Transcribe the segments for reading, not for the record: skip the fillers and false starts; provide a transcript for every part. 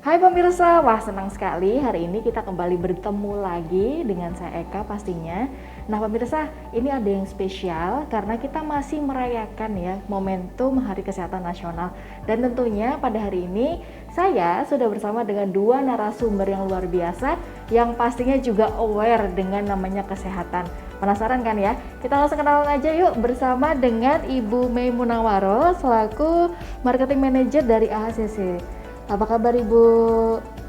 Hai pemirsa, wah senang sekali hari ini kita kembali bertemu lagi dengan saya Eka pastinya. Nah pemirsa, ini ada yang spesial karena kita masih merayakan ya momentum Hari Kesehatan Nasional. Dan tentunya pada hari ini saya sudah bersama dengan dua narasumber yang luar biasa yang pastinya juga aware dengan namanya kesehatan. Penasaran kan ya? Kita langsung kenalan aja yuk bersama dengan Ibu Mei Munawaro selaku Marketing Manager dari AHCC. Apa kabar Ibu?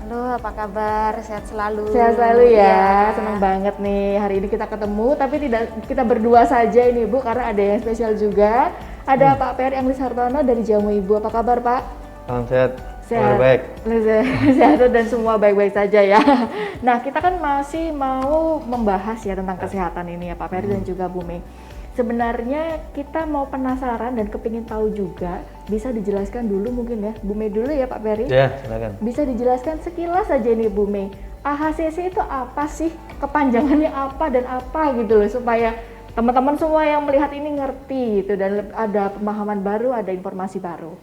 Halo, apa kabar? Sehat selalu. Sehat selalu ya. Senang banget nih hari ini kita ketemu, tapi tidak kita berdua saja ini Bu, karena ada yang spesial juga. Ada Pak Peri Anglis Hartono dari Jamu Ibu. Apa kabar Pak? Salam sehat. Sehat. Baik. Sehat dan semua baik-baik saja ya. Nah kita kan masih mau membahas ya tentang kesehatan ini ya Pak Peri dan juga Bu Mei. Sebenarnya kita mau penasaran dan kepingin tahu juga, bisa dijelaskan dulu mungkin ya, Bu Mei dulu ya Pak Peri? Ya, silakan. Bisa dijelaskan sekilas saja nih Bu Mei, AHCC itu apa sih, kepanjangannya apa dan apa gitu loh, supaya teman-teman semua yang melihat ini ngerti gitu dan ada pemahaman baru, ada informasi baru.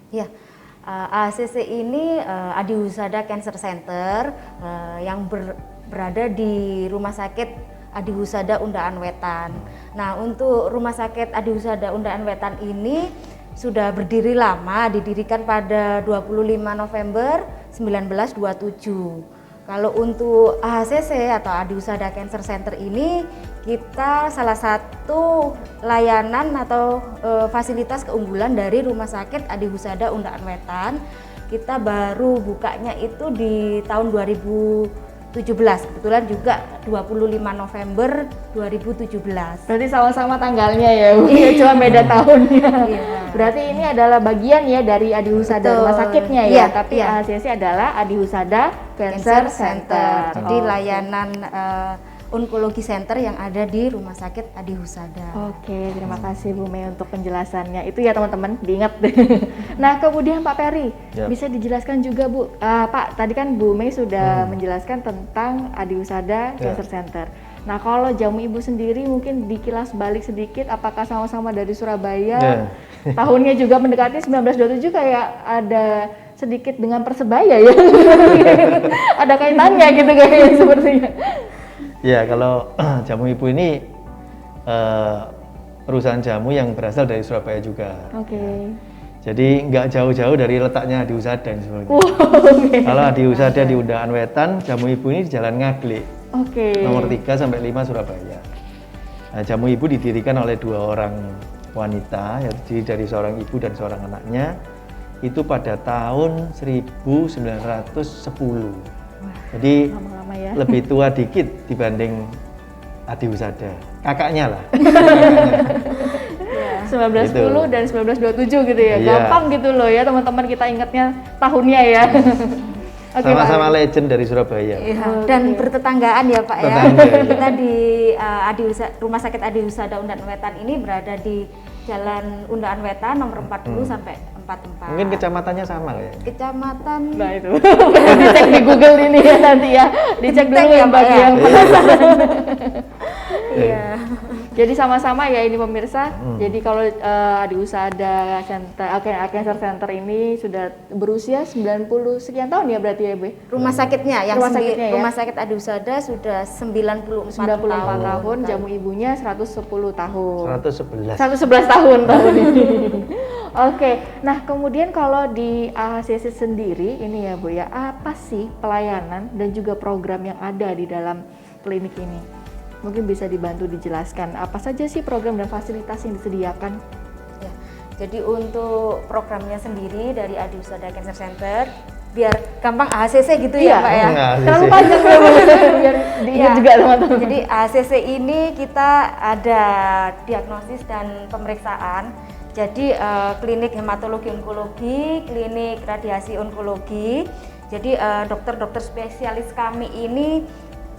Ya, AHCC ini Adi Husada Cancer Center yang berada di Rumah Sakit Adi Husada Undaan Wetan. Nah, untuk Rumah Sakit Adi Husada Undaan Wetan ini sudah berdiri lama, didirikan pada 25 November 1927. Kalau untuk AHCC atau Adi Husada Cancer Center ini, kita salah satu layanan atau fasilitas keunggulan dari Rumah Sakit Adi Husada Undaan Wetan. Kita baru bukanya itu di tahun 2017, kebetulan juga 25 November 2017. Berarti sama-sama tanggalnya ya Bu, cuma beda tahunnya. Berarti ini adalah bagian ya dari Adi Husada rumah sakitnya ya, tapi AHCC adalah Adi Husada Cancer Center. Jadi layanan onkologi center yang ada di Rumah Sakit Adi Husada. Oke, terima kasih Bu Mei untuk penjelasannya. Itu ya teman-teman, diingat. Nah, kemudian Pak Peri, bisa dijelaskan juga Bu. Pak, tadi kan Bu Mei sudah menjelaskan tentang Adi Husada Cancer Center. Nah, kalau Jamu Ibu sendiri mungkin dikilas balik sedikit, apakah sama-sama dari Surabaya? Tahunnya juga mendekati 1927, kayak ada sedikit dengan Persebaya ya. Ada kaitannya gitu kayaknya sepertinya. Ya, kalau Jamu Ibu ini perusahaan jamu yang berasal dari Surabaya juga. Oke. Jadi nggak jauh-jauh dari letaknya Adi Husada sebenarnya. Kalau Adi Husada di Undaan Wetan, Jamu Ibu ini di Jalan Ngaglik. Nomor 3 sampai 5 Surabaya. Nah, Jamu Ibu didirikan oleh dua orang wanita, yaitu dari seorang ibu dan seorang anaknya. Itu pada tahun 1910. Jadi lama-lama ya. lebih tua dikit dibanding Adi Husada, kakaknya lah. 1910 gitu. Dan 1927 gitu ya, Iya. gampang gitu loh ya teman-teman, kita ingatnya tahunnya ya. Oke, Sama-sama Pak. legend dari Surabaya. Dan bertetanggaan ya Pak ya. Tetangga, iya. Kita di Rumah Sakit Adi Husada Undaan Wetan ini berada di Jalan Undaan Wetan nomor 40 sampai 44. Mungkin kecamatannya sama ya. Kecamatan. Nah itu, dicek di Google ini ya nanti ya, dicek dulu Dicek ya, yang Pak, bagi ya. yang penasaran. Iya. Jadi sama-sama ya ini pemirsa. Jadi kalau Adi Husada Cancer Center ini sudah berusia 90 sekian tahun ya berarti ya Bu? Rumah sakitnya yang Rumah sakitnya ya? Rumah Sakit Adi Husada sudah 94 tahun, jamu ibunya 110 tahun. 111. 111 tahun ini. Oke, nah kemudian kalau di AHCC sendiri ini ya Bu ya, apa sih pelayanan dan juga program yang ada di dalam klinik ini? Mungkin bisa dibantu dijelaskan apa saja sih program dan fasilitas yang disediakan? Ya, jadi untuk programnya sendiri dari Adi Husada Cancer Center, biar gampang AHCC gitu ya Pak ya. Terlalu panjang ya Bu, biar diingat juga teman-teman. Jadi AHCC ini kita ada diagnosis dan pemeriksaan. Jadi klinik hematologi onkologi, klinik radiasi onkologi. Jadi dokter-dokter spesialis kami ini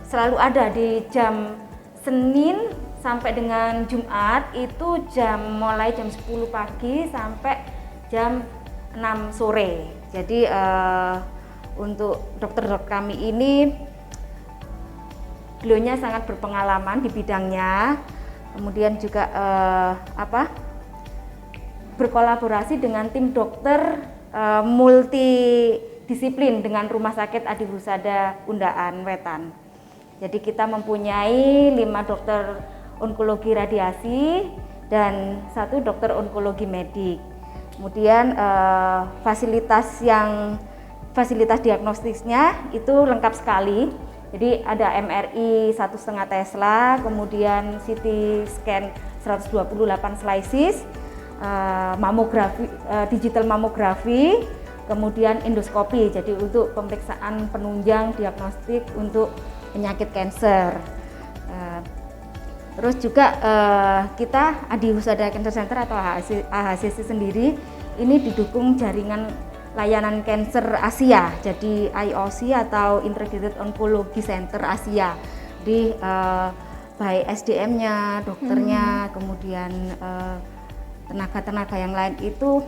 selalu ada di jam Senin sampai dengan Jumat itu mulai jam 10 pagi sampai jam 6 sore. Jadi untuk dokter-dokter kami ini beliaunya sangat berpengalaman di bidangnya. Kemudian juga berkolaborasi dengan tim dokter multi disiplin dengan Rumah Sakit Adi Husada Undaan Wetan. Jadi kita mempunyai 5 dokter onkologi radiasi dan 1 dokter onkologi medik. Kemudian fasilitas diagnostisnya itu lengkap sekali. Jadi ada MRI 1,5 Tesla, kemudian CT scan 128 slices, mamografi, digital mamografi, kemudian endoskopi. Jadi untuk pemeriksaan penunjang diagnostik untuk penyakit kanker. Terus juga kita Adi Husada Cancer Center atau AHCC sendiri ini didukung jaringan layanan kanker Asia, jadi IOC atau Integrated Oncology Center Asia. Di baik SDM-nya, dokternya, kemudian tenaga-tenaga yang lain itu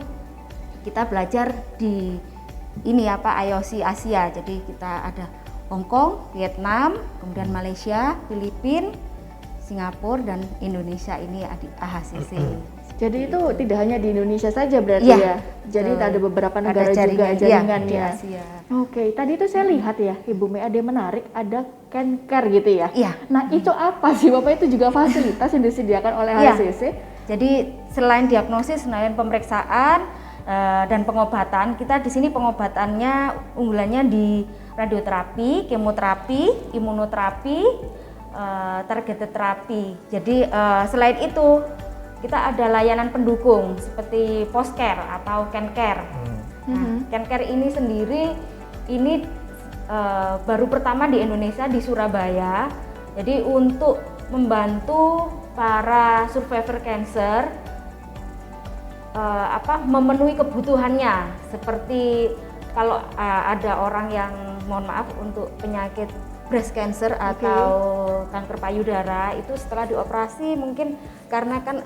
kita belajar di IOC Asia. Jadi kita ada Hong Kong, Vietnam, kemudian Malaysia, Filipina, Singapura dan Indonesia ini AHCC. Jadi itu tidak hanya di Indonesia saja berarti ya? Jadi ada beberapa negara juga jaringannya. Di Asia. Oke, tadi itu saya lihat ya, Ibu Mei, ada yang menarik, ada kanker gitu ya? Iya. Nah itu apa sih Bapak, itu juga fasilitas yang disediakan oleh AHCC? Jadi selain diagnosis, selain pemeriksaan dan pengobatan, kita di sini pengobatannya unggulannya di radioterapi, kemoterapi, imunoterapi, targeted terapi. Jadi selain itu kita ada layanan pendukung seperti post-care atau can-care. Nah, can-care ini sendiri baru pertama di Indonesia, di Surabaya. Jadi untuk membantu para survivor cancer memenuhi kebutuhannya, seperti kalau ada orang yang mohon maaf untuk penyakit breast cancer atau kanker payudara, itu setelah dioperasi mungkin karena kan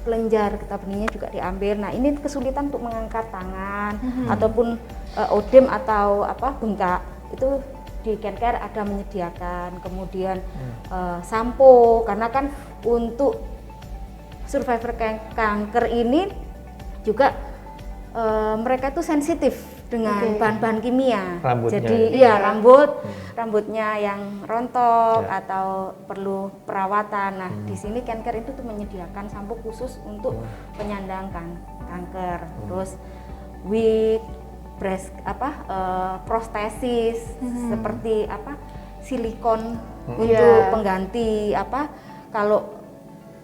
kelenjar getah benihnya juga diambil. Nah ini kesulitan untuk mengangkat tangan ataupun odem atau bengkak, itu di can-care ada menyediakan. Kemudian sampo, karena kan untuk survivor kanker ini juga mereka itu sensitif dengan bahan-bahan kimia. Rambutnya. Jadi rambutnya yang rontok atau perlu perawatan. Nah, di sini can-care itu tuh menyediakan sampo khusus untuk penyandang kanker. Terus wig, breast prostesis seperti silikon untuk pengganti kalau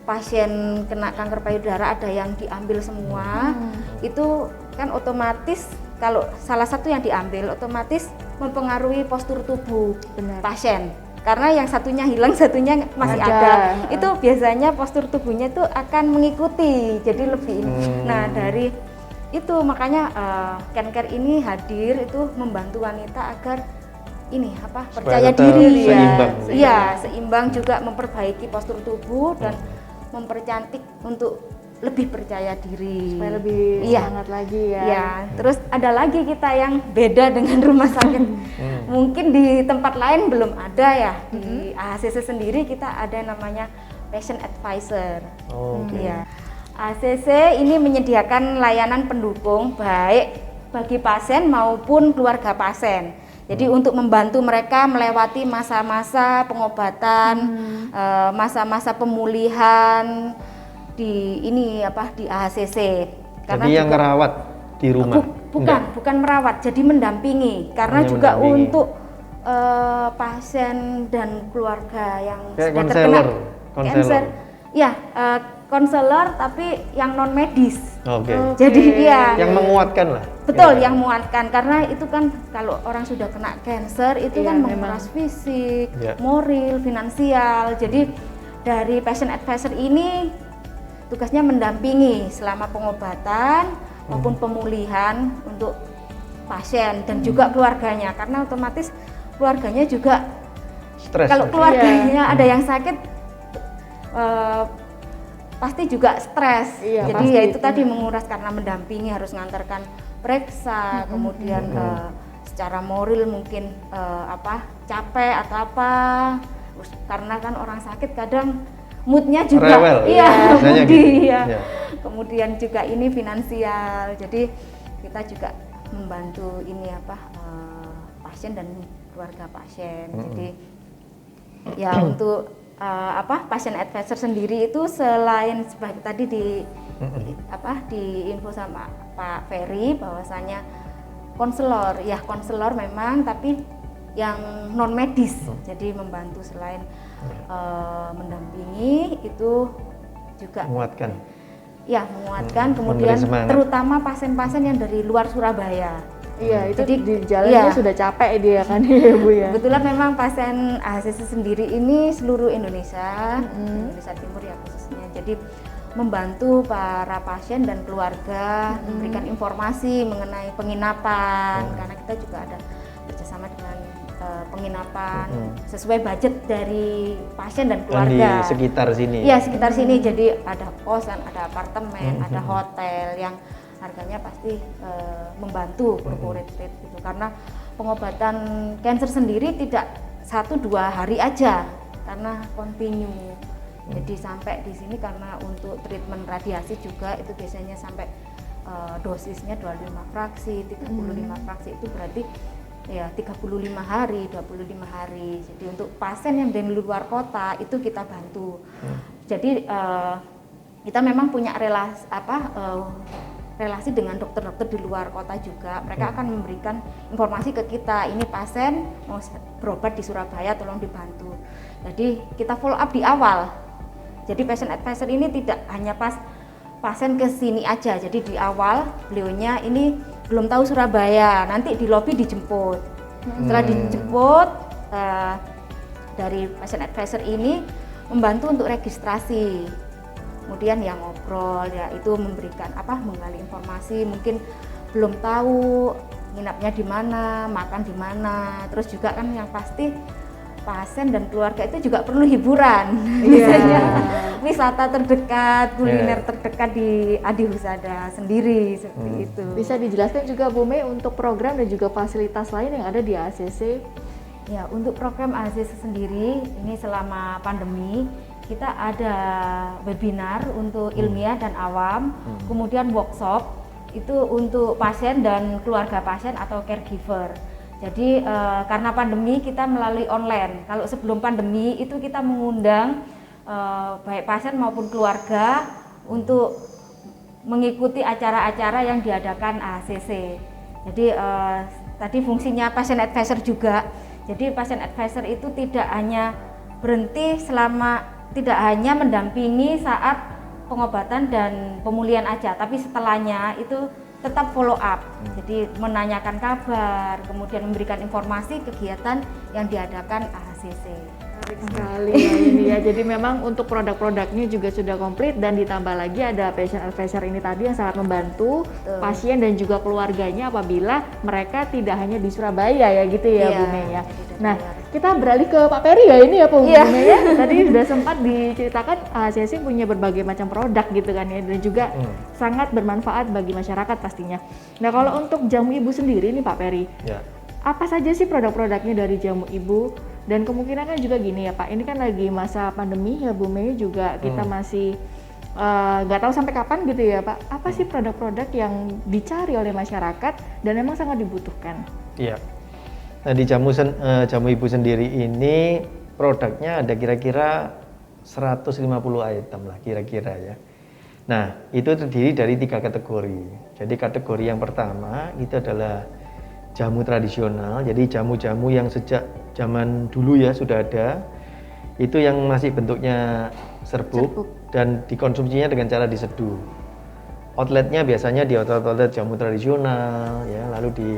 pasien kena kanker payudara ada yang diambil semua, itu kan otomatis kalau salah satu yang diambil otomatis mempengaruhi postur tubuh pasien. Karena yang satunya hilang, satunya masih ada. Itu biasanya postur tubuhnya itu akan mengikuti, jadi lebih Nah, dari itu makanya can-care ini hadir itu membantu wanita agar percaya diri, seimbang juga, memperbaiki postur tubuh dan mempercantik untuk lebih percaya diri, supaya lebih semangat lagi ya. Iya, terus ada lagi kita yang beda dengan rumah sakit. Mungkin di tempat lain belum ada ya. Di AHCC sendiri kita ada namanya patient advisor. Iya. AHCC ini menyediakan layanan pendukung baik bagi pasien maupun keluarga pasien. Jadi untuk membantu mereka melewati masa-masa pengobatan, masa-masa pemulihan di AHCC. Karena jadi yang merawat di rumah? Bukan merawat, jadi mendampingi. Karena juga mendampingi untuk pasien dan keluarga yang sudah terkena kanker. Ya, konselor tapi yang non medis. Jadi yang menguatkan lah. Betul, yang menguatkan, karena itu kan kalau orang sudah kena kanker itu kan menguras fisik, moral, finansial. Jadi dari patient advisor ini tugasnya mendampingi selama pengobatan maupun pemulihan untuk pasien dan juga keluarganya, karena otomatis keluarganya juga stres. Kalau keluarganya ada yang sakit pasti juga stres. Jadi ya itu tadi menguras, karena mendampingi harus mengantarkan periksa, kemudian secara moral mungkin capek atau apa. Karena kan orang sakit kadang moodnya juga rewel, kemudian juga ini finansial, jadi kita juga membantu ini pasien dan keluarga pasien. Jadi ya untuk pasien advisor sendiri itu selain sebagai tadi di info sama Pak Ferry bahwasanya konselor memang, tapi yang non medis. Jadi membantu selain mendampingi itu juga menguatkan. Ya, menguatkan, kemudian terutama pasien-pasien yang dari luar Surabaya. Iya, itu jadi di jalannya sudah capek dia kan ya Bu ya. Kebetulan memang pasien AHCC sendiri ini seluruh Indonesia, Indonesia Timur ya khususnya. Jadi membantu para pasien dan keluarga memberikan informasi mengenai penginapan, karena kita juga ada kerjasama dengan penginapan sesuai budget dari pasien dan keluarga. Di sekitar sini. Iya, sekitar sini. Jadi ada kosan, ada apartemen, ada hotel yang harganya pasti membantu corporate rate gitu. Karena pengobatan kanker sendiri tidak 1-2 hari aja, karena continue. Jadi sampai di sini karena untuk treatment radiasi juga itu biasanya sampai dosisnya 25 fraksi, 35 fraksi, itu berarti ya 35 hari, 25 hari. Jadi untuk pasien yang dari luar kota itu kita bantu. Jadi kita memang punya relasi dengan dokter-dokter di luar kota juga. Mereka akan memberikan informasi ke kita, ini pasien mau berobat di Surabaya, tolong dibantu. Jadi kita follow up di awal. Jadi patient advisor ini tidak hanya pas pasien ke sini aja. Jadi di awal beliaunya ini belum tahu Surabaya, nanti di lobi dijemput. Setelah dijemput dari patient advisor ini membantu untuk registrasi. Kemudian yang ngobrol ya itu memberikan menggali informasi, mungkin belum tahu nginapnya di mana, makan di mana. Terus juga kan yang pasti pasien dan keluarga itu juga perlu hiburan. Misalnya wisata terdekat, kuliner terdekat di Adi Husada sendiri seperti itu. Bisa dijelaskan juga Bu Mei untuk program dan juga fasilitas lain yang ada di AHCC? Ya, untuk program AHCC sendiri ini selama pandemi kita ada webinar untuk ilmiah dan awam, kemudian workshop itu untuk pasien dan keluarga pasien atau caregiver. Jadi karena pandemi kita melalui online. Kalau sebelum pandemi itu kita mengundang baik pasien maupun keluarga untuk mengikuti acara-acara yang diadakan AHCC. Jadi tadi fungsinya patient advisor juga. Jadi patient advisor itu tidak hanya mendampingi saat pengobatan dan pemulihan aja, tapi setelahnya itu tetap follow up. Jadi menanyakan kabar, kemudian memberikan informasi kegiatan yang diadakan AHCC. Menarik sekali ya ini ya. Jadi memang untuk produk-produknya juga sudah komplit dan ditambah lagi ada patient advisor ini tadi yang sangat membantu pasien dan juga keluarganya apabila mereka tidak hanya di Surabaya ya gitu ya Bu Mei ya. Nah, kita beralih ke Pak Ferry ya ini ya Bu Mei ya. Tadi sudah sempat diceritakan AHCC punya berbagai macam produk gitu kan ya, dan juga sangat bermanfaat bagi masyarakat pastinya. Nah, kalau untuk jamu ibu sendiri nih Pak Ferry, apa saja sih produk-produknya dari jamu ibu? Dan kemungkinan kan juga gini ya Pak, ini kan lagi masa pandemi ya Bu Mei, juga kita masih nggak tahu sampai kapan gitu ya Pak. Apa sih produk-produk yang dicari oleh masyarakat dan memang sangat dibutuhkan? Iya. Nah di jamu ibu sendiri ini produknya ada kira-kira 150 item lah kira-kira ya. Nah itu terdiri dari 3 kategori. Jadi kategori yang pertama itu adalah jamu tradisional, jadi jamu-jamu yang sejak zaman dulu ya sudah ada, itu yang masih bentuknya serbuk dan dikonsumsinya dengan cara diseduh. Outletnya biasanya di outlet jamu tradisional ya, lalu di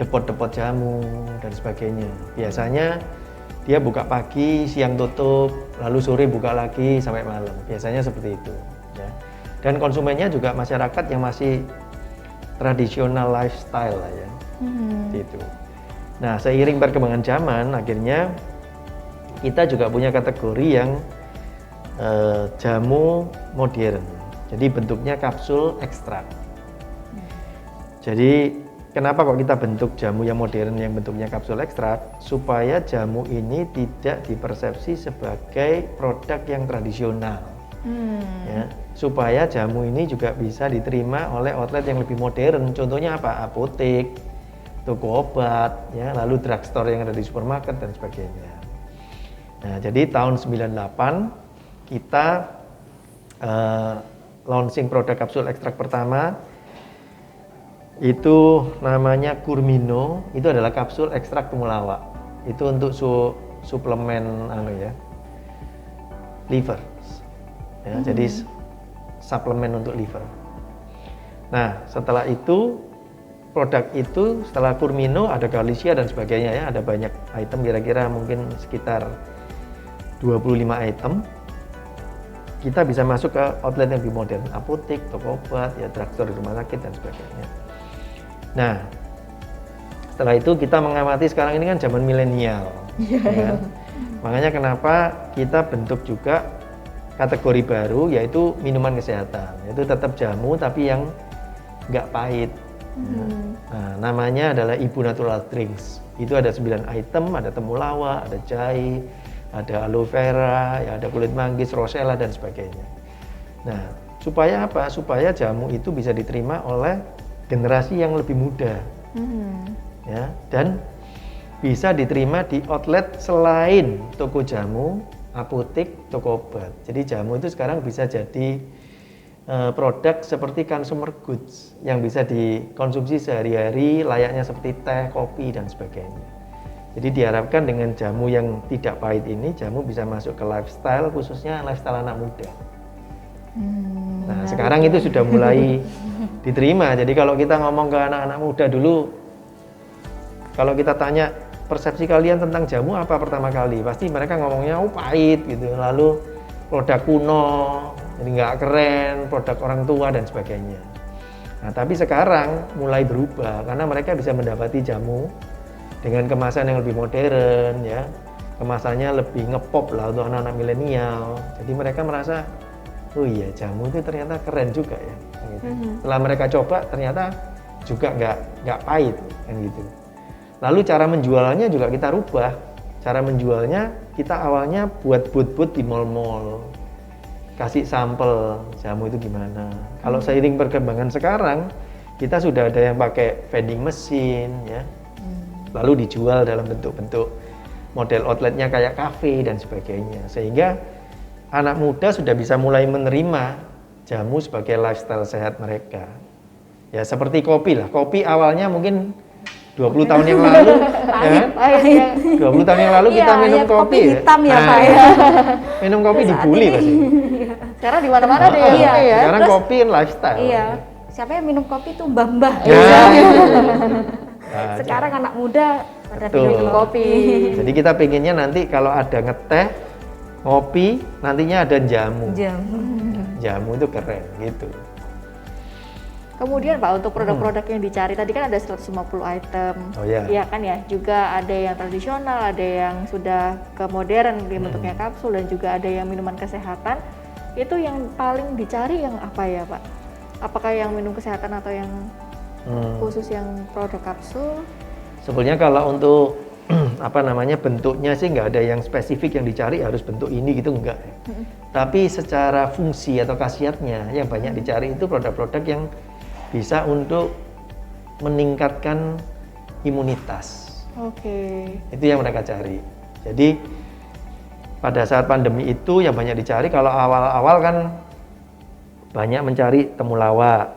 depot-depot jamu dan sebagainya. Biasanya dia buka pagi, siang tutup, lalu sore buka lagi sampai malam. Biasanya seperti itu ya. Dan konsumennya juga masyarakat yang masih tradisional lifestyle lah ya. Gitu. Nah, seiring perkembangan zaman, akhirnya kita juga punya kategori yang jamu modern. Jadi bentuknya kapsul ekstrak. Jadi kenapa kok kita bentuk jamu yang modern yang bentuknya kapsul ekstrak? Supaya jamu ini tidak dipersepsi sebagai produk yang tradisional. Ya, supaya jamu ini juga bisa diterima oleh outlet yang lebih modern. Contohnya apa? Apotek, toko obat, ya, lalu drugstore yang ada di supermarket dan sebagainya. Nah, jadi tahun 98 kita launching produk kapsul ekstrak pertama. Itu namanya Kurmino, itu adalah kapsul ekstrak temulawak. Itu untuk suplemen liver. Ya, jadi suplemen untuk liver. Nah, setelah itu produk itu setelah Kurmino ada Galicia dan sebagainya ya, ada banyak item, kira-kira mungkin sekitar 25 item. Kita bisa masuk ke outlet yang lebih modern, apotek, toko obat, ya drugstore, rumah sakit dan sebagainya. Nah, setelah itu kita mengamati sekarang ini kan zaman milenial. Ya. Makanya kenapa kita bentuk juga kategori baru, yaitu minuman kesehatan. Itu tetap jamu tapi yang nggak pahit. Nah, namanya adalah Ibu Natural Drinks. Itu ada 9 item, ada temulawak, ada jahe, ada aloe vera, ya, ada kulit manggis, rosella dan sebagainya. Nah, supaya apa? Supaya jamu itu bisa diterima oleh generasi yang lebih muda, ya, dan bisa diterima di outlet selain toko jamu, apotek, toko obat. Jadi jamu itu sekarang bisa jadi produk seperti consumer goods yang bisa dikonsumsi sehari-hari, layaknya seperti teh, kopi dan sebagainya. Jadi diharapkan dengan jamu yang tidak pahit ini, jamu bisa masuk ke lifestyle, khususnya lifestyle anak muda. Nah, sekarang itu sudah mulai diterima. Jadi kalau kita ngomong ke anak-anak muda dulu, kalau kita tanya persepsi kalian tentang jamu apa pertama kali, pasti mereka ngomongnya pahit gitu, lalu produk kuno, jadi nggak keren, produk orang tua dan sebagainya. Nah, tapi sekarang mulai berubah karena mereka bisa mendapati jamu dengan kemasan yang lebih modern, ya, kemasannya lebih ngepop lah untuk anak-anak milenial. Jadi mereka merasa, oh iya, jamu itu ternyata keren juga ya. Gitu. Setelah mereka coba ternyata juga nggak pahit kan gitu. Lalu cara menjualnya juga kita rubah. Cara menjualnya kita awalnya buat booth-booth di mall-mall, kasih sampel jamu itu gimana. Kalau seiring perkembangan sekarang, kita sudah ada yang pakai vending machine, ya, lalu dijual dalam bentuk-bentuk model outletnya kayak kafe dan sebagainya. Sehingga anak muda sudah bisa mulai menerima jamu sebagai lifestyle sehat mereka. Ya seperti kopi lah. Kopi awalnya mungkin 20 tahun yang lalu, ya, 20 tahun yang lalu kita minum kopi hitam ya, Pak. Minum kopi dibully pasti. Sekarang di mana-mana deh ya. Sekarang kopi lifestyle. Iya. Siapa yang minum kopi tuh mbah-mbah. Nah, sekarang anak muda pada minum kopi. Jadi kita pengennya nanti kalau ada ngeteh, ngopi, nantinya ada jamu. Jamu itu keren gitu. Kemudian Pak, untuk produk-produk yang dicari tadi kan ada 150 item. Oh iya. Iya kan ya, juga ada yang tradisional, ada yang sudah ke modern di bentuknya kapsul, dan juga ada yang minuman kesehatan. Itu yang paling dicari yang apa ya Pak? Apakah yang minum kesehatan atau yang khusus yang produk kapsul? Sebenarnya kalau untuk bentuknya sih nggak ada yang spesifik yang dicari harus bentuk ini gitu, enggak. Tapi secara fungsi atau khasiatnya yang banyak dicari itu produk-produk yang bisa untuk meningkatkan imunitas. Oke. Itu yang mereka cari. Jadi pada saat pandemi itu yang banyak dicari, kalau awal-awal kan banyak mencari temulawak,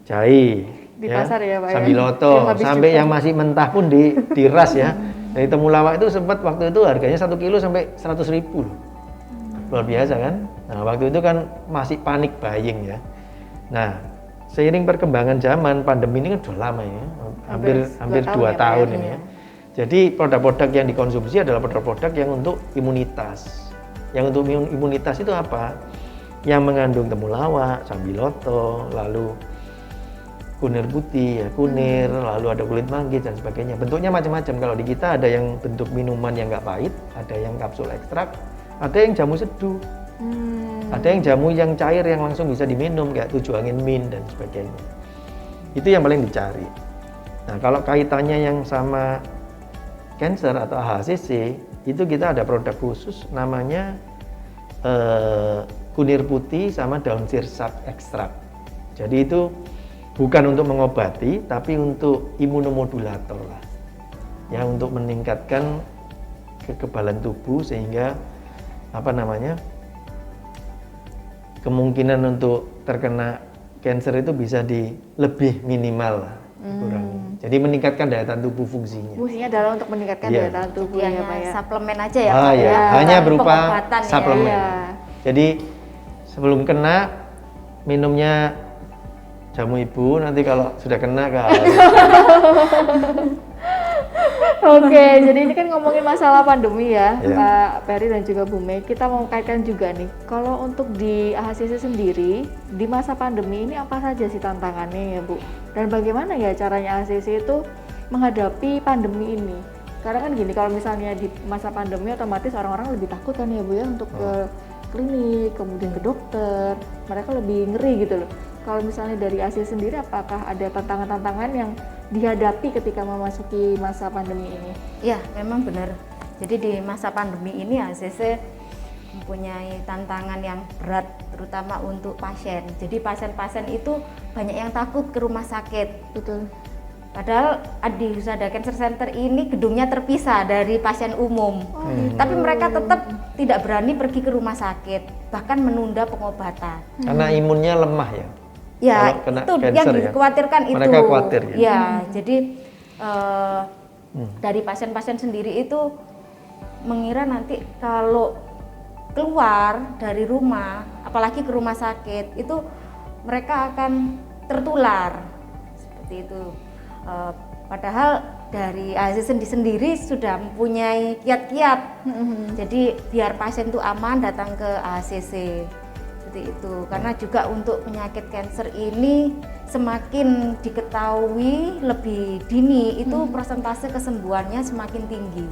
jahe, di pasar ya Pak, sambiloto, sampai yang masih mentah pun diras ya. Dari temulawak itu sempat waktu itu harganya 1 kilo sampai 100.000 loh. Luar biasa kan? Nah waktu itu kan masih panik buying ya. Nah seiring perkembangan zaman, pandemi ini kan sudah lama ya, hampir 2 tahun ini ya. Jadi produk-produk yang dikonsumsi adalah produk-produk yang untuk imunitas. Yang untuk imunitas itu apa? Yang mengandung temulawak, sambiloto, lalu kunir putih, ya kunir, lalu ada kulit manggis dan sebagainya. Bentuknya macam-macam. Kalau di kita ada yang bentuk minuman yang nggak pahit, ada yang kapsul ekstrak, ada yang jamu seduh. Ada yang jamu yang cair yang langsung bisa diminum kayak 7 angin mint dan sebagainya. Itu yang paling dicari. Nah kalau kaitannya yang sama cancer atau HCC, itu kita ada produk khusus namanya kunir putih sama daun sirsak ekstrak. Jadi itu bukan untuk mengobati, tapi untuk imunomodulator lah. Ya, untuk meningkatkan kekebalan tubuh sehingga kemungkinan untuk terkena kanker itu bisa lebih minimal lah. Jadi meningkatkan daya tahan tubuh fungsinya. Fungsinya adalah untuk meningkatkan daya tahan tubuh ya Pak ya. Suplemen aja ya Pak ya. Hanya berupa suplemen. Ya. Jadi sebelum kena minumnya jamu ibu, nanti kalau sudah kena Oke, jadi ini kan ngomongin masalah pandemi ya, Pak Peri dan juga Bu Mei. Kita mau kaitkan juga nih, kalau untuk di AHCC sendiri, di masa pandemi ini apa saja sih tantangannya ya Bu? Dan bagaimana ya caranya AHCC itu menghadapi pandemi ini? Karena kan gini, kalau misalnya di masa pandemi otomatis orang-orang lebih takut kan ya Bu ya untuk ke klinik, kemudian ke dokter, mereka lebih ngeri gitu loh. Kalau misalnya dari AHCC sendiri, apakah ada tantangan-tantangan yang dihadapi ketika memasuki masa pandemi ini? Ya, memang benar. Jadi di masa pandemi ini AHCC mempunyai tantangan yang berat, terutama untuk pasien. Jadi pasien-pasien itu banyak yang takut ke rumah sakit. Betul. Padahal di Husada Cancer Center ini gedungnya terpisah dari pasien umum. Tapi mereka tetap tidak berani pergi ke rumah sakit, bahkan menunda pengobatan. Karena imunnya lemah ya? Ya, itu yang dikhawatirkan itu. Mereka khawatir ya? Ya, jadi dari pasien-pasien sendiri itu mengira nanti kalau keluar dari rumah, apalagi ke rumah sakit, itu mereka akan tertular. Seperti itu. Padahal dari AHCC sendiri sudah mempunyai kiat-kiat. Jadi biar pasien itu aman datang ke AHCC. Itu karena juga untuk penyakit kanker ini semakin diketahui lebih dini itu persentase kesembuhannya semakin tinggi.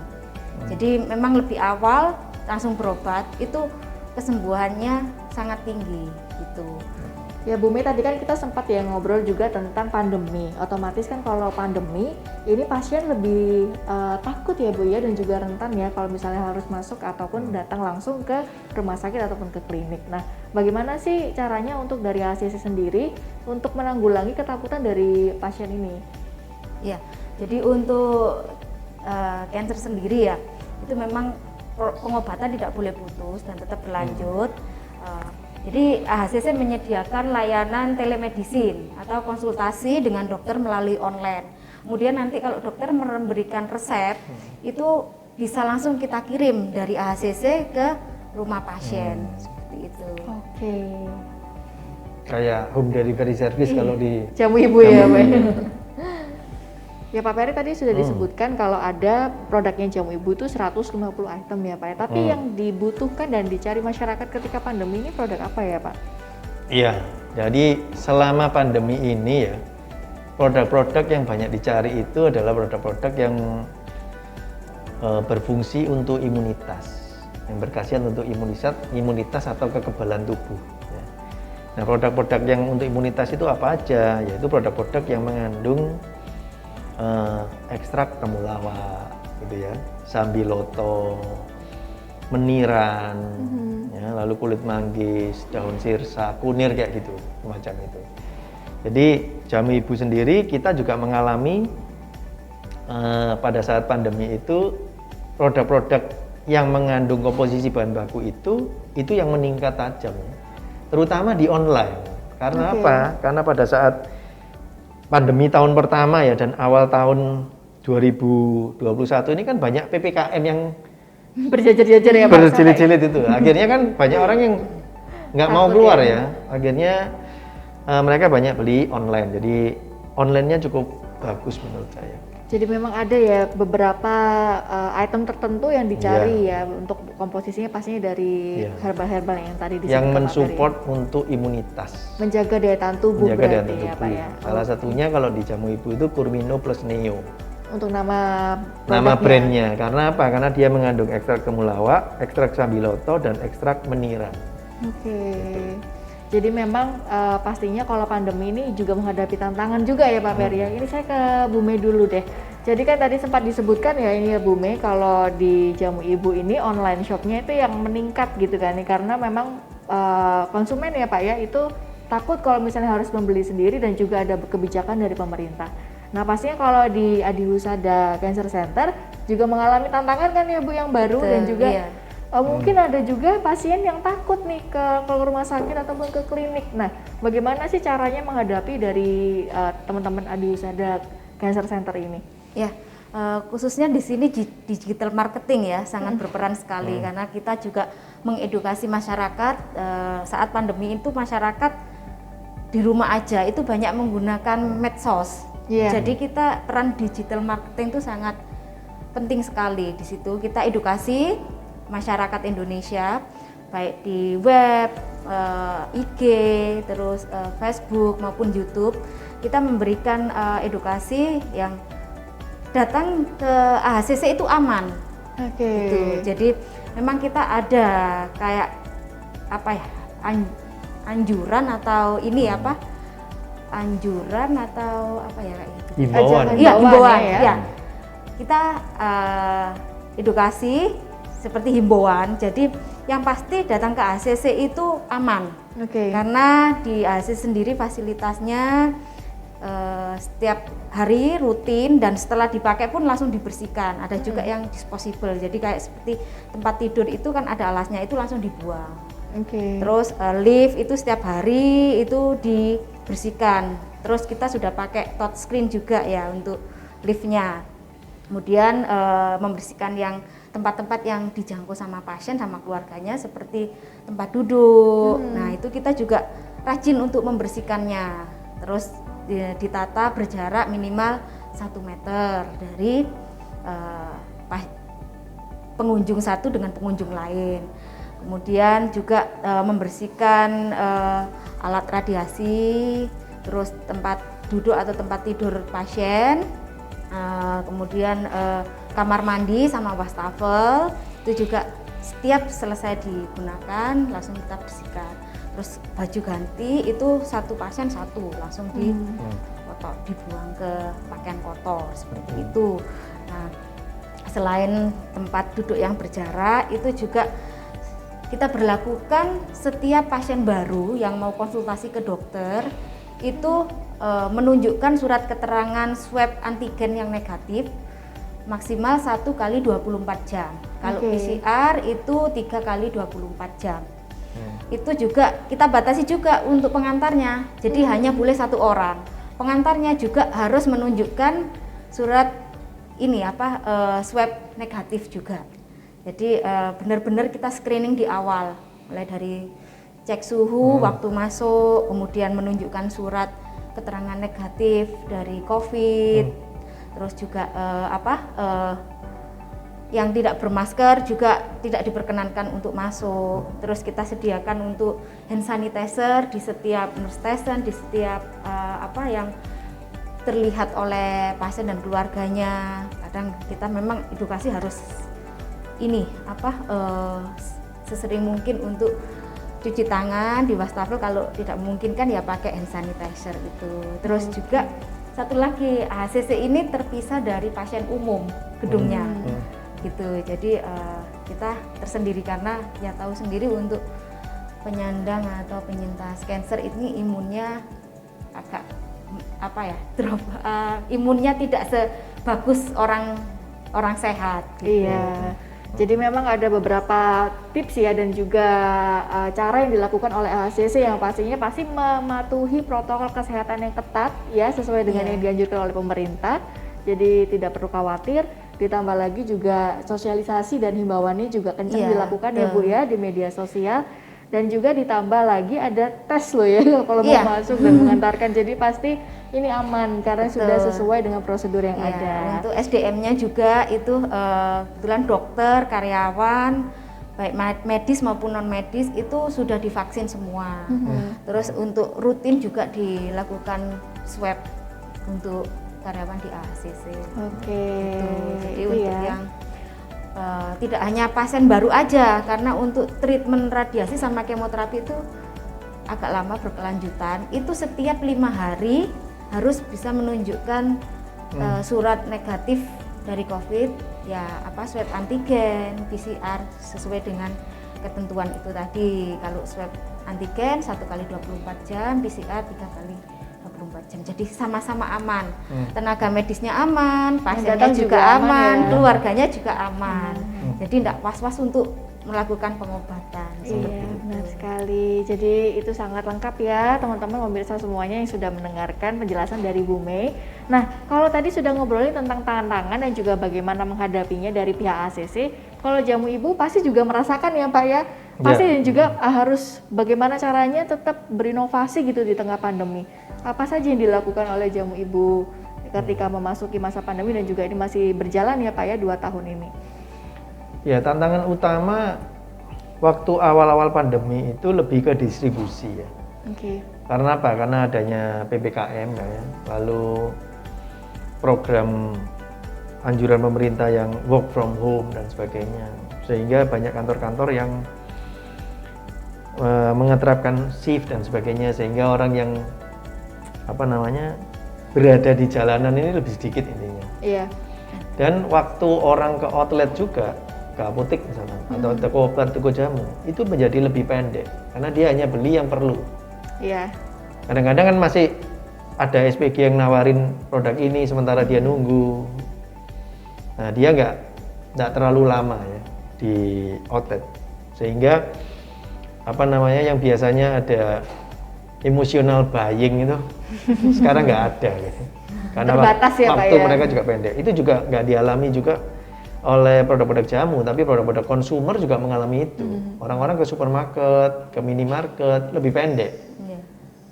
Jadi memang lebih awal langsung berobat itu kesembuhannya sangat tinggi gitu. Ya Bu Mei, tadi kan kita sempat ya ngobrol juga tentang pandemi. Otomatis kan kalau pandemi ini pasien lebih takut ya Bu ya, dan juga rentan ya kalau misalnya harus masuk ataupun datang langsung ke rumah sakit ataupun ke klinik. Nah, bagaimana sih caranya untuk dari AHCC sendiri untuk menanggulangi ketakutan dari pasien ini? Ya, jadi untuk kanker sendiri ya, itu memang pengobatan tidak boleh putus dan tetap berlanjut. Jadi AHCC menyediakan layanan telemedicine atau konsultasi dengan dokter melalui online. Kemudian nanti kalau dokter memberikan resep, itu bisa langsung kita kirim dari AHCC ke rumah pasien. Seperti itu. Oke. Kayak home delivery service kalau di jamu ibu ya Pak. Ya Pak Peri tadi sudah disebutkan kalau ada produknya jamu ibu itu 150 item ya Pak ya. Tapi yang dibutuhkan dan dicari masyarakat ketika pandemi ini produk apa ya Pak? Iya, jadi selama pandemi ini ya, produk-produk yang banyak dicari itu adalah produk-produk yang berfungsi untuk imunitas, yang berkhasiat untuk imunitas atau kekebalan tubuh. Ya. Nah, produk-produk yang untuk imunitas itu apa aja? Yaitu produk-produk yang mengandung ekstrak temulawak, gitu ya, sambiloto, meniran, ya, lalu kulit manggis, daun sirsa, kunir kayak gitu, semacam itu. Jadi jamu ibu sendiri kita juga mengalami pada saat pandemi itu produk-produk yang mengandung komposisi bahan baku itu yang meningkat tajam, terutama di online. Karena apa? Karena pada saat pandemi tahun pertama ya dan awal tahun 2021 ini kan banyak PPKM yang berjajar-jajar ya Pak. Berjilid-jilid itu. Akhirnya kan banyak orang yang nggak mau keluar ya. Akhirnya mereka banyak beli online. Jadi online-nya cukup bagus menurut saya. Jadi memang ada ya beberapa item tertentu yang dicari ya untuk komposisinya pastinya dari herbal-herbal yang tadi disebutkan. Yang mensupport untuk imunitas. Menjaga daya tahan tubuh berarti ya Pak ya. Salah satunya kalau di jamu ibu itu Kurmino plus Neo. Untuk nama brandnya. Karena apa? Karena dia mengandung ekstrak temulawak, ekstrak sambiloto, dan ekstrak meniran. Oke. Jadi memang pastinya kalau pandemi ini juga menghadapi tantangan juga ya Pak Peri. Ini saya ke Bu Mei dulu deh. Jadi kan tadi sempat disebutkan ya ini ya Bu Mei, kalau di jamu ibu ini online shopnya itu yang meningkat gitu kan, karena memang konsumen ya Pak ya, itu takut kalau misalnya harus membeli sendiri dan juga ada kebijakan dari pemerintah. Nah pastinya kalau di Adi Husada Cancer Center juga mengalami tantangan kan ya Bu yang baru. Betul, dan juga mungkin ada juga pasien yang takut nih ke rumah sakit ataupun ke klinik. Nah bagaimana sih caranya menghadapi dari teman-teman Adi Husada Cancer Center ini? Ya, khususnya di sini digital marketing ya sangat berperan sekali karena kita juga mengedukasi masyarakat. Saat pandemi itu masyarakat di rumah aja itu banyak menggunakan medsos. Jadi kita peran digital marketing itu sangat penting sekali. Di situ kita edukasi masyarakat Indonesia baik di web, IG, terus Facebook maupun YouTube. Kita memberikan edukasi yang datang ke AHCC itu aman. Gitu. Jadi memang kita ada kayak apa ya, anjuran atau ini apa? Anjuran atau apa ya kayak gitu. Himbauan. Iya, himbauan ya. Kita edukasi seperti himbauan. Jadi yang pasti datang ke AHCC itu aman. Karena di AHCC sendiri fasilitasnya setiap hari rutin dan setelah dipakai pun langsung dibersihkan. Ada juga yang disposable, jadi kayak seperti tempat tidur itu kan ada alasnya, itu langsung dibuang. Terus lift itu setiap hari itu dibersihkan. Terus kita sudah pakai touchscreen juga ya untuk liftnya. Kemudian membersihkan yang tempat-tempat yang dijangkau sama pasien sama keluarganya seperti tempat duduk. Nah itu kita juga rajin untuk membersihkannya. Terus ditata berjarak minimal 1 meter dari pengunjung satu dengan pengunjung lain. Kemudian juga membersihkan alat radiasi, terus tempat duduk atau tempat tidur pasien, kemudian kamar mandi sama wastafel itu juga setiap selesai digunakan langsung kita bersihkan. Terus baju ganti itu satu pasien satu langsung dibuang ke pakaian kotor seperti itu. Nah, selain tempat duduk yang berjarak itu juga kita berlakukan setiap pasien baru yang mau konsultasi ke dokter itu menunjukkan surat keterangan swab antigen yang negatif maksimal 1 kali 24 jam. Kalau PCR itu 3 kali 24 jam. Itu juga kita batasi juga untuk pengantarnya, jadi hanya boleh 1 orang. Pengantarnya juga harus menunjukkan surat ini swab negatif juga. Jadi benar-benar kita screening di awal, mulai dari cek suhu waktu masuk, kemudian menunjukkan surat keterangan negatif dari COVID, terus juga yang tidak bermasker juga tidak diperkenankan untuk masuk. Terus kita sediakan untuk hand sanitizer di setiap nurse station, di setiap yang terlihat oleh pasien dan keluarganya. Kadang kita memang edukasi harus sesering mungkin untuk cuci tangan di wastafel, kalau tidak memungkinkan ya pakai hand sanitizer itu. Terus juga satu lagi, AHCC ini terpisah dari pasien umum gedungnya. Gitu. Jadi kita tersendiri karena ya tahu sendiri untuk penyandang atau penyintas kanker ini imunnya agak drop, imunnya tidak sebagus orang sehat. Gitu. Iya. Jadi memang ada beberapa tips ya dan juga cara yang dilakukan oleh AHCC yang pastinya pasti mematuhi protokol kesehatan yang ketat ya sesuai dengan yang dianjurkan oleh pemerintah. Jadi tidak perlu khawatir. Ditambah lagi juga sosialisasi dan himbauannya juga kencang dilakukan ya Bu ya di media sosial, dan juga ditambah lagi ada tes loh ya kalau mau masuk dan mengantarkan, jadi pasti ini aman karena sudah sesuai dengan prosedur yang ada. Untuk SDM-nya juga itu kebetulan dokter, karyawan baik medis maupun non medis itu sudah divaksin semua. Terus untuk rutin juga dilakukan swab untuk karyawan di AHCC. Jadi untuk yang tidak hanya pasien baru aja, karena untuk treatment radiasi sama kemoterapi itu agak lama berkelanjutan. Itu setiap 5 hari harus bisa menunjukkan surat negatif dari COVID, ya swab antigen, PCR sesuai dengan ketentuan itu tadi. Kalau swab antigen 1 kali 24 jam, PCR 3 kali 24 jam. Jadi sama-sama aman. Tenaga medisnya aman, pasiennya juga aman, keluarganya juga aman. Jadi tidak was-was untuk melakukan pengobatan. Iya, benar sekali. Jadi itu sangat lengkap ya teman-teman pemirsa semuanya yang sudah mendengarkan penjelasan dari Bu Mei. Nah, kalau tadi sudah ngobrolin tentang tantangan dan juga bagaimana menghadapinya dari pihak ACC, kalau jamu ibu pasti juga merasakan ya Pak ya. Pasti dan juga harus bagaimana caranya tetap berinovasi gitu di tengah pandemi. Apa saja yang dilakukan oleh jamu ibu ketika memasuki masa pandemi dan juga ini masih berjalan ya Pak ya 2 tahun ini? Ya, tantangan utama waktu awal-awal pandemi itu lebih ke distribusi ya. Karena apa? Karena adanya PPKM ya, lalu program anjuran pemerintah yang work from home dan sebagainya, sehingga banyak kantor-kantor yang mengeterapkan shift dan sebagainya, sehingga orang yang berada di jalanan ini lebih sedikit intinya. Iya. Dan waktu orang ke outlet juga, ke apotek misalnya, atau toko obat, toko jamu, itu menjadi lebih pendek karena dia hanya beli yang perlu. Iya. Kadang-kadang kan masih ada SPG yang nawarin produk ini sementara dia nunggu. Nah, dia nggak terlalu lama ya di outlet, sehingga yang biasanya ada emotional buying itu sekarang nggak ada gitu. Karena terbatas ya, waktu Pak, mereka juga pendek. Itu juga nggak dialami juga oleh produk-produk jamu, tapi produk-produk konsumer juga mengalami itu. Orang-orang ke supermarket, ke minimarket lebih pendek.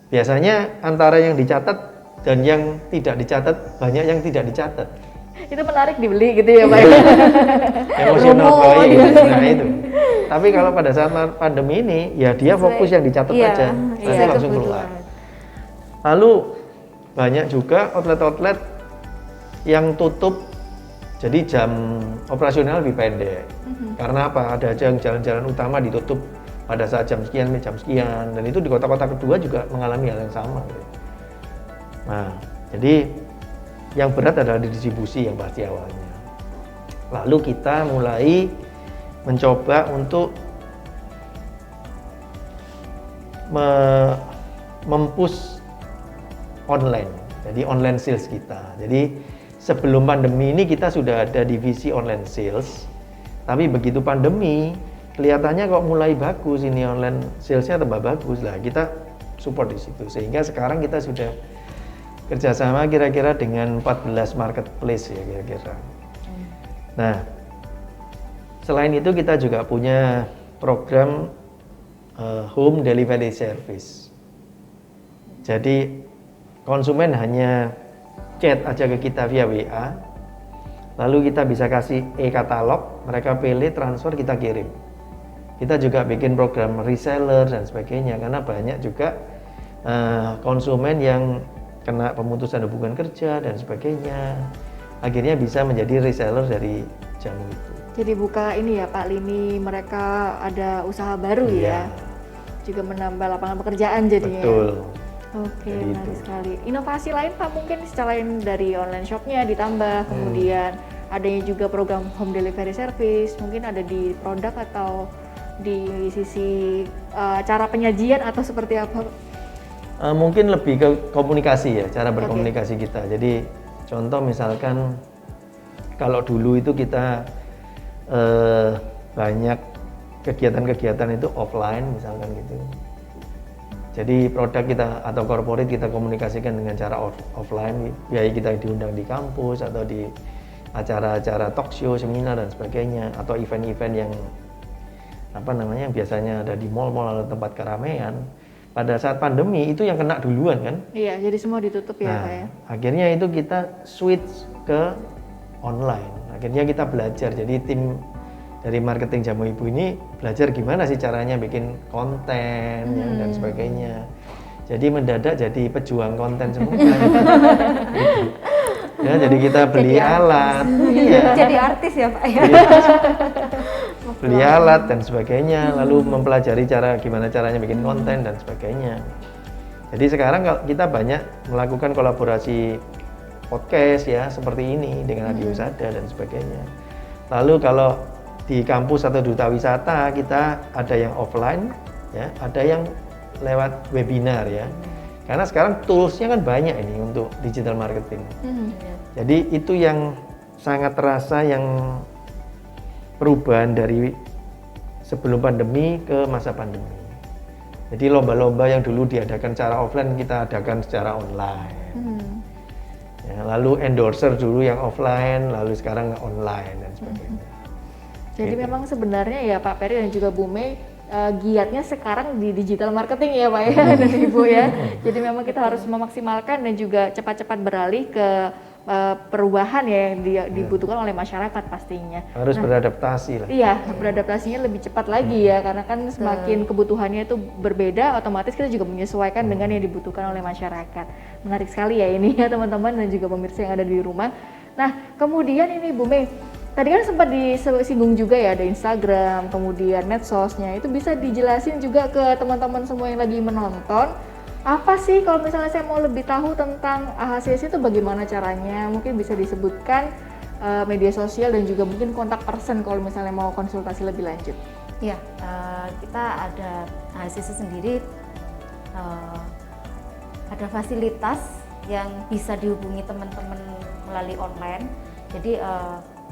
Biasanya antara yang dicatat dan yang tidak dicatat, banyak yang tidak dicatat. Itu menarik dibeli gitu ya Pak. Emosional buying, nah itu. Tapi kalau pada saat pandemi ini, ya dia fokus yang dicatat aja, nanti langsung keluar. Lalu banyak juga outlet-outlet yang tutup, jadi jam operasional lebih pendek. Karena apa? Ada jalan-jalan utama ditutup pada saat jam sekian, dan itu di kota-kota kedua juga mengalami hal yang sama. Nah, jadi yang berat adalah di distribusi yang pasti awalnya. Lalu kita mulai mencoba untuk mempush online, jadi online sales kita. Jadi sebelum pandemi ini kita sudah ada divisi online sales, tapi begitu pandemi kelihatannya kok mulai bagus ini online salesnya tambah bagus lah, kita support di situ, sehingga sekarang kita sudah kerjasama kira-kira dengan 14 marketplace ya kira-kira. Nah, selain itu kita juga punya program home delivery service. Jadi konsumen hanya chat aja ke kita via WA, lalu kita bisa kasih e-katalog, mereka pilih, transfer, kita kirim. Kita juga bikin program reseller dan sebagainya, karena banyak juga konsumen yang kena pemutusan hubungan kerja dan sebagainya, akhirnya bisa menjadi reseller dari jamu itu. Jadi buka ini ya Pak, lini mereka ada usaha baru ya, juga menambah lapangan pekerjaan jadinya. Betul. Oke, menarik sekali. Inovasi lain Pak mungkin selain dari online shopnya ditambah, kemudian adanya juga program home delivery service, mungkin ada di produk atau di sisi cara penyajian atau seperti apa? Mungkin lebih ke komunikasi ya, cara berkomunikasi kita. Jadi contoh misalkan kalau dulu itu kita banyak kegiatan-kegiatan itu offline misalkan gitu. Jadi produk kita atau corporate kita komunikasikan dengan cara offline, biaya kita diundang di kampus atau di acara-acara talk show, seminar dan sebagainya, atau event-event yang biasanya ada di mall-mall atau tempat keramaian. Pada saat pandemi itu yang kena duluan kan? Iya, jadi semua ditutup ya Pak ya. Akhirnya itu kita switch ke online. Akhirnya kita belajar, jadi tim dari marketing jamu ibu ini belajar gimana sih caranya bikin konten dan sebagainya. Jadi mendadak jadi pejuang konten semua. Ya, jadi kita beli alat. Jadi artis ya Pak ya. Beli alat dan sebagainya, lalu mempelajari gimana caranya bikin konten dan sebagainya. Jadi sekarang kita banyak melakukan kolaborasi podcast ya seperti ini dengan Adi Usada dan sebagainya. Lalu kalau di kampus atau duta wisata kita ada yang offline, ya, ada yang lewat webinar ya. Karena sekarang toolsnya kan banyak ini untuk digital marketing. Jadi itu yang sangat terasa yang perubahan dari sebelum pandemi ke masa pandemi. Jadi lomba-lomba yang dulu diadakan secara offline kita adakan secara online. Ya, lalu endorser dulu yang offline, lalu sekarang online dan sebagainya. Jadi gitu. Memang sebenarnya ya Pak Peri dan juga Bu Mei giatnya sekarang di digital marketing ya Pak ya dan Ibu ya. Jadi memang kita harus memaksimalkan dan juga cepat-cepat beralih ke perubahan ya yang dibutuhkan oleh masyarakat pastinya. Harus beradaptasi lah. Iya, beradaptasinya lebih cepat lagi ya, karena kan semakin kebutuhannya itu berbeda, otomatis kita juga menyesuaikan dengan yang dibutuhkan oleh masyarakat. Menarik sekali ya ini ya teman-teman dan juga pemirsa yang ada di rumah. Nah, kemudian ini Bu Mei, tadi kan sempat disinggung juga ya ada Instagram, kemudian medsosnya, itu bisa dijelasin juga ke teman-teman semua yang lagi menonton. Apa sih kalau misalnya saya mau lebih tahu tentang AHCC itu bagaimana caranya? Mungkin bisa disebutkan media sosial dan juga mungkin kontak person kalau misalnya mau konsultasi lebih lanjut. Ya, kita ada AHCC sendiri ada fasilitas yang bisa dihubungi teman-teman melalui online. Jadi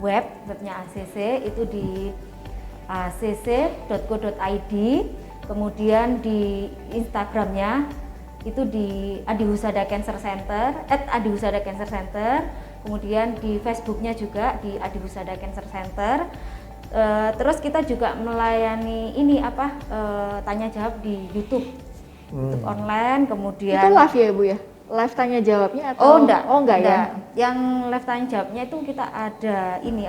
webnya AHCC itu di ahcc.co.id, kemudian di Instagramnya itu di Adihusada Cancer Center, @Adihusada Cancer Center, kemudian di Facebooknya juga di Adihusada Cancer Center. Terus kita juga melayani ini tanya jawab di YouTube, YouTube online, kemudian itu live ya Bu ya? Live tanya jawabnya atau? Oh enggak ya? Yang live tanya jawabnya itu kita ada ini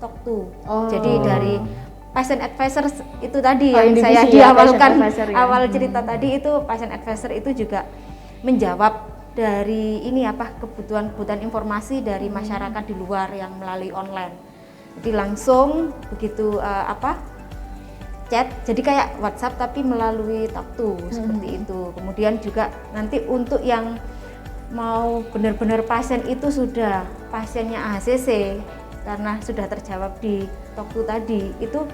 talk to. Jadi dari Patient Advisor itu tadi yang saya diawalkan awal cerita tadi itu Patient Advisor itu juga menjawab dari kebutuhan informasi dari masyarakat di luar yang melalui online. Jadi langsung begitu chat, jadi kayak WhatsApp tapi melalui talk to seperti itu. Kemudian juga nanti untuk yang mau benar-benar pasien itu sudah pasiennya AHCC karena sudah terjawab di talk to tadi itu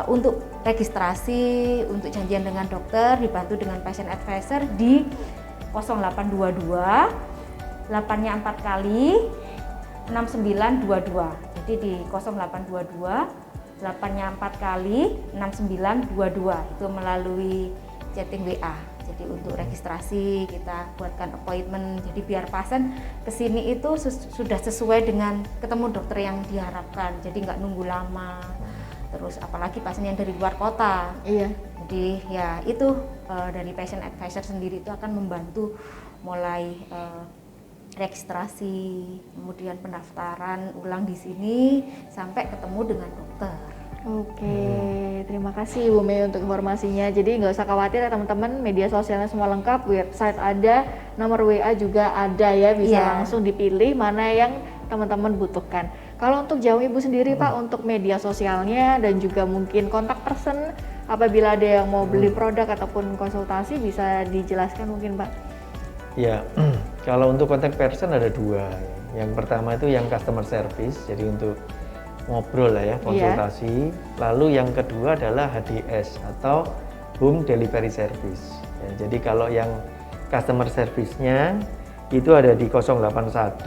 untuk registrasi, untuk janjian dengan dokter dibantu dengan patient advisor di 0822 8-nya 4 kali 6922. Jadi di 0822 8-nya 4 kali 6922 itu melalui chatting WA. Jadi untuk registrasi kita buatkan appointment. Jadi biar pasien kesini itu sudah sesuai dengan ketemu dokter yang diharapkan. Jadi nggak nunggu lama. Terus apalagi pasien yang dari luar kota. Iya. Jadi ya itu dari patient advisor sendiri itu akan membantu mulai registrasi, kemudian pendaftaran ulang di sini sampai ketemu dengan dokter. Oke, terima kasih Bu Mei untuk informasinya. Jadi nggak usah khawatir ya teman-teman, media sosialnya semua lengkap, website ada, nomor WA juga ada ya, bisa langsung dipilih mana yang teman-teman butuhkan. Kalau untuk Jamu Ibu sendiri Pak, untuk media sosialnya dan juga mungkin kontak person, apabila ada yang mau beli produk ataupun konsultasi bisa dijelaskan mungkin Pak? Ya, kalau untuk kontak person ada dua. Yang pertama itu yang customer service, jadi untuk ngobrol lah ya, konsultasi. Lalu yang kedua adalah HDS atau Home Delivery Service. Ya, jadi kalau yang customer service-nya itu ada di 081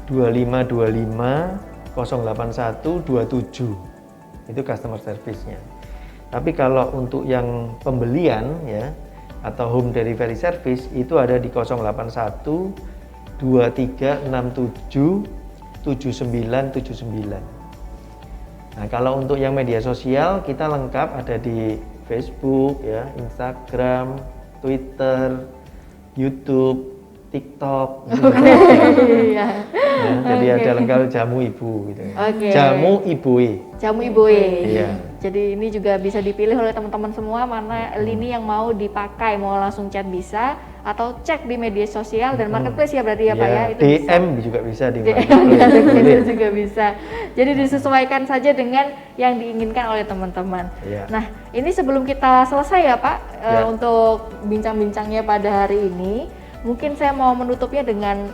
2525 081 27. Itu customer service-nya. Tapi kalau untuk yang pembelian ya atau home delivery service itu ada di 081 2367 7979. Nah, kalau untuk yang media sosial kita lengkap ada di Facebook ya, Instagram, Twitter, YouTube, TikTok. Iya. Jadi ada lengkap Jamu Ibu gitu. Jamu Ibu. Jamu Ibu. Iya. Jadi ini juga bisa dipilih oleh teman-teman semua mana lini yang mau dipakai, mau langsung chat bisa atau cek di media sosial dan marketplace ya berarti ya Pak ya, itu DM bisa. juga bisa di marketplace juga bisa. Jadi disesuaikan saja dengan yang diinginkan oleh teman-teman. Ya. Nah, ini sebelum kita selesai ya Pak untuk bincang-bincangnya pada hari ini, mungkin saya mau menutupnya dengan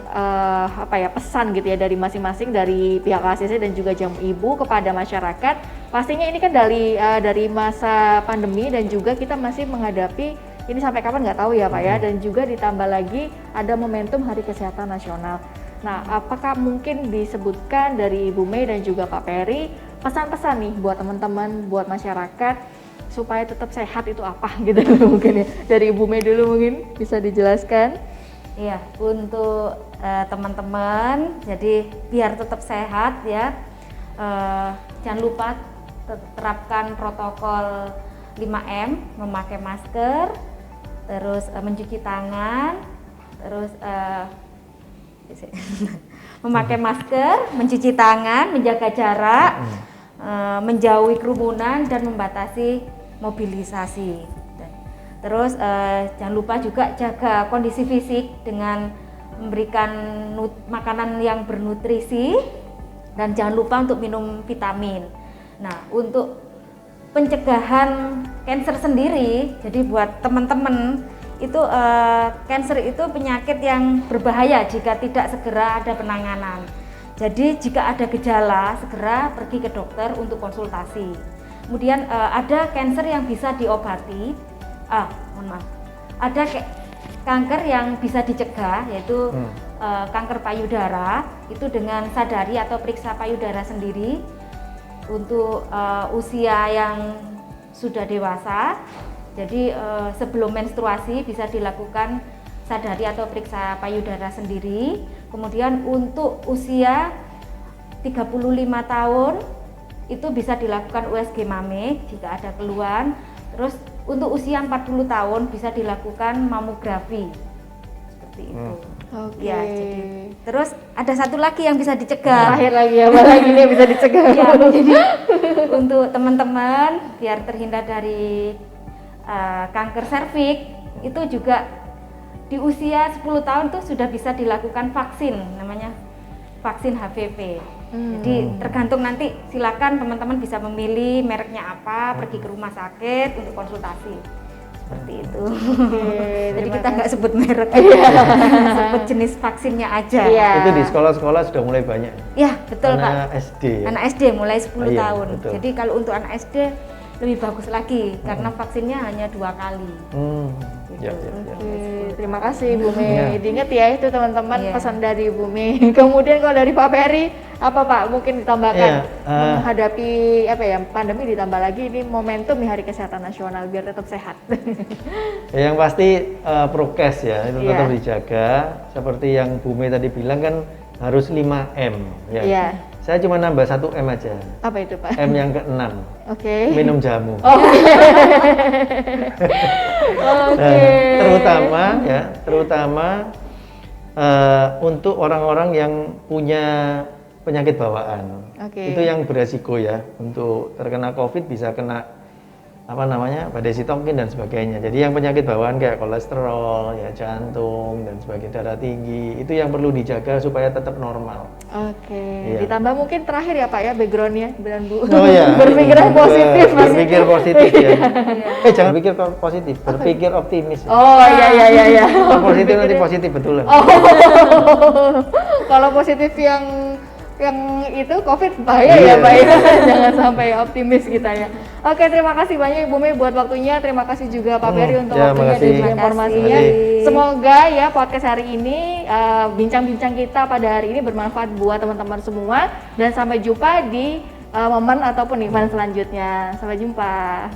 pesan gitu ya dari masing-masing, dari pihak ACC dan juga Jamu Ibu kepada masyarakat. Pastinya ini kan dari masa pandemi dan juga kita masih menghadapi ini sampai kapan nggak tahu ya Pak ya, dan juga ditambah lagi ada momentum Hari Kesehatan Nasional. Nah, apakah mungkin disebutkan dari Ibu Mei dan juga Pak Peri pesan-pesan nih buat teman-teman, buat masyarakat supaya tetap sehat itu apa gitu mungkin ya. Dari Ibu Mei dulu mungkin bisa dijelaskan. Iya, untuk teman-teman, jadi biar tetap sehat ya, jangan lupa terapkan protokol 5M, memakai masker, terus mencuci tangan, terus memakai masker, mencuci tangan, menjaga jarak, menjauhi kerumunan dan membatasi mobilisasi. Terus jangan lupa juga jaga kondisi fisik dengan memberikan makanan yang bernutrisi dan jangan lupa untuk minum vitamin. Nah, untuk pencegahan kanker sendiri, jadi buat teman-teman itu kanker itu penyakit yang berbahaya jika tidak segera ada penanganan. Jadi jika ada gejala segera pergi ke dokter untuk konsultasi. Kemudian ada kanker yang bisa diobati. Ada kanker yang bisa dicegah, yaitu kanker payudara itu dengan sadari atau periksa payudara sendiri untuk usia yang sudah dewasa. Jadi sebelum menstruasi bisa dilakukan sadari atau periksa payudara sendiri. Kemudian untuk usia 35 tahun itu bisa dilakukan USG mame jika ada keluhan. Terus untuk usia 40 tahun bisa dilakukan mamografi. Seperti itu. Oke. Ya, jadi terus ada satu lagi yang bisa dicegah. Terakhir lagi apa lagi nih yang bisa dicegah? Ya, jadi untuk teman-teman biar terhindar dari kanker serviks itu juga di usia 10 tahun tuh sudah bisa dilakukan vaksin, namanya vaksin HPV. Jadi tergantung nanti, silakan teman-teman bisa memilih mereknya apa, pergi ke rumah sakit untuk konsultasi. Seperti itu. Jadi kita nggak sebut merek, sebut jenis vaksinnya aja. Itu di sekolah-sekolah sudah mulai banyak. Ya, betul anak Pak. SD. Anak SD mulai 10 tahun. Betul. Jadi kalau untuk anak SD lebih bagus lagi karena vaksinnya hanya 2 kali. Ya. Oke, terima kasih Bu Mei. Ya. Diingat ya itu teman-teman Iya. pesan dari Bu Mei. Kemudian kalau dari Pak Peri apa Pak mungkin ditambahkan menghadapi pandemi, ditambah lagi ini momentum di Hari Kesehatan Nasional biar tetap sehat. Yang pasti prokes ya itu tetap dijaga. Seperti yang Bu Mei tadi bilang kan harus 5M ya. Iya. Saya cuma nambah 1 M aja. Apa itu Pak? M yang ke-6. Oke. Minum jamu. Oke. Terutama untuk orang-orang yang punya penyakit bawaan. Oke. Itu yang beresiko ya untuk terkena COVID, bisa kena badai sitokin dan sebagainya. Jadi yang penyakit bawaan kayak kolesterol, ya jantung dan sebagainya, darah tinggi, itu yang perlu dijaga supaya tetap normal. Oke. Iya. Ditambah mungkin terakhir ya Pak ya backgroundnya dan Bu. Oh iya. Berpikiran positif. Berpikir positif ya. Jangan pikir positif, berpikir optimis. Oh iya. Kalau positif nanti positif betulan. Kalau positif yang itu COVID bahaya ya Pak ya. Jangan sampai optimis kita ya. Oke, terima kasih banyak Ibu Mei buat waktunya. Terima kasih juga Pak Peri untuk waktunya dan juga informasinya. Semoga ya podcast hari ini, bincang-bincang kita pada hari ini bermanfaat buat teman-teman semua. Dan sampai jumpa di momen ataupun event selanjutnya. Sampai jumpa.